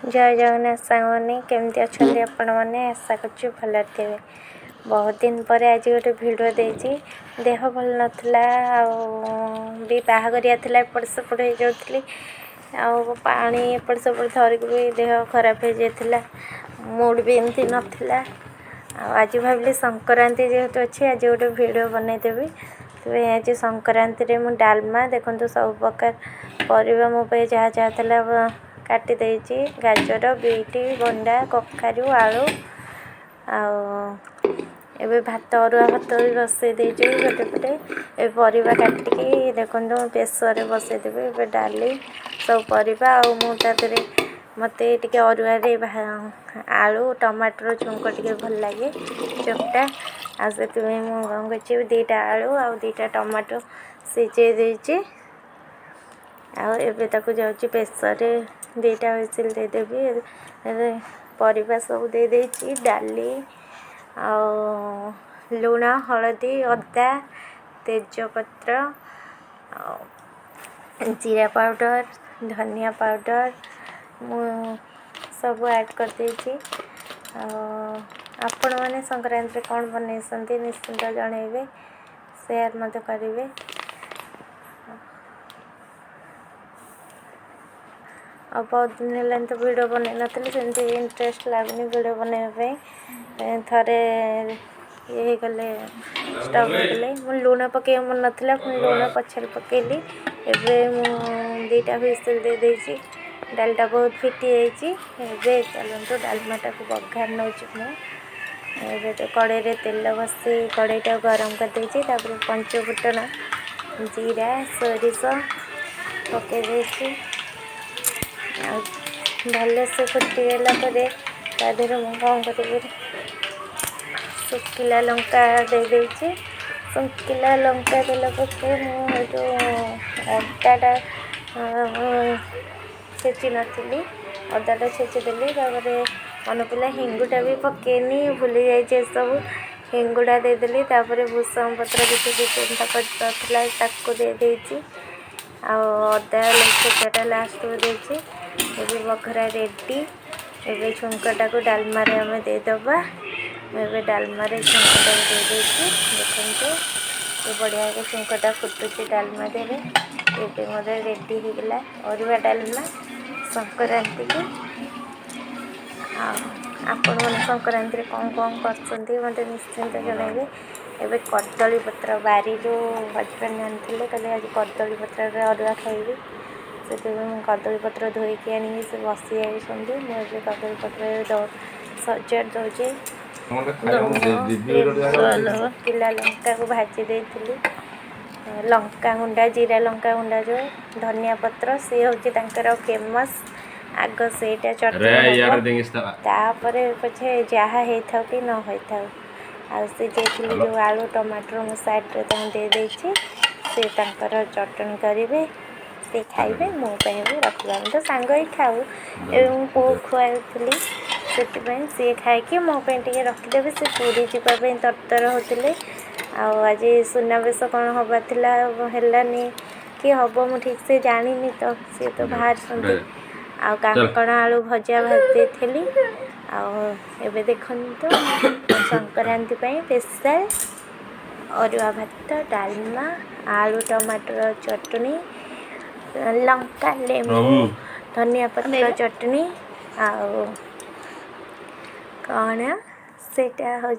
जय जगन्नाथ सांगने केमती अच्छा आपण मैंने आशा कर भल थे। बहुत दिन पर आज गोटे भिडियो देती देह भल नाला भी बाहरिया एपट सेपट हो जाती पानी एपट सेपट धरिक भी देह खराब हो जाता मूड भी एमती नाला। आज भाविली संक्रांति जेहेतु अच्छी आज गोटे भिडियो बनईदेवी तो आज संक्रांति मु डालमा देखो सब प्रकार परिवा मो जहाँ जहाँ था काटी देती गाजर बीट भंडा कखारू आलू एबे भात अरुआ भात भी बसई देती गोटे पटे ए परिवा काटिकी देखो प्रेसर बसईदेवी ए डाली सब परिवा मुझे मत अरुआ आलू टमाटर छुंक टे भल लगे चकटा आसे कौन कर दीटा आलू आ दीटा टमाटर सिझे देती आउे प्रेसर दीटा हुइसिल देदेवी परिवा सब दे देती डाली लुण हलदी अदा तेजपत्र जीरा पाउडर धनिया पाउडर सब ऐड कर देती। आपण मैंने संक्रांति कौन बनई निश्चिंत जनइबे शेयर मत करेंगे। और बहुत दिन है तो वीडियो बन नी सेमती इंटरेस्ट लगुनि वीडियो बनवाई थे ये गले स्टॉप होगले मुझे लुण पकई मन नाला पुणी लुण पछर पकेली एवं दीटा हुइसिल दे देती डालटा बहुत फिटी जाइए चलते डालमाटा को बघार नौ मुझे कड़े तेल बसी कड़ईटा गरम कर देती पंच फुटन जीरा सोरिष पके देती भल से फुटीगला तादेह मुझे कौन कर सुखिला लंका दे देती सुखिला लंका देला पके मुझे अदाटा छेची नी अदाटा छेचीदेली मन पड़ा हिंगुटा भी पकेनी भूली जाइए सब हिंगुड़ा देदेली भूषण पत्र किसी दु तीन पत्ता दे देती अदा छेचाटा लास्ट को देती ये बघरा रेडी ए छुंकटा को डालमा रे आम देदबा ए डालमा रे छुंकटा दे देती देखो ये बढ़िया के छुंकटा फुटुची डालमा देवे ये मत रेडी होगला अरुआ डालमा संक्रांति को आपण मैंने संक्रांति कौन कौन कर मत निश्चिंत जनइबे। एबे कदली पत्र बारी जो हजबैंड आनी कहले आज कदली पत्र अरुआ खाइबी से कदली पत्र धोईकी आनी से बसी जाइए मुझे कदली पत्र सजाड़ दौचे किला लंका को भाजी देती लंका गुंडा जीरा लंका गुंडा जो धनिया पत्र सी हूँ फेमस आग से चटनी पछे जहाँ होता कि न होता आसी जो आलू टमाटर मो साइड्रे दे देती से चटनी करेंगे से खाइबे मो भी रखा तो सांग ही खाऊ पो खुआई से खाई मोपाई रखिदेवे से पूरी जावाई तरतर होते आज सुनावेश कौन हबार है कि हम मु ठीक से जानी तो सी तो बाहर सुनते आकण आलू भजा भाजी थी आबे देखो संक्रांति स्पेशल अरुआ भात डालमा आलू टमाटर चटनी लंका लेमू धनिया पत्र चटनी कौन सेटा हो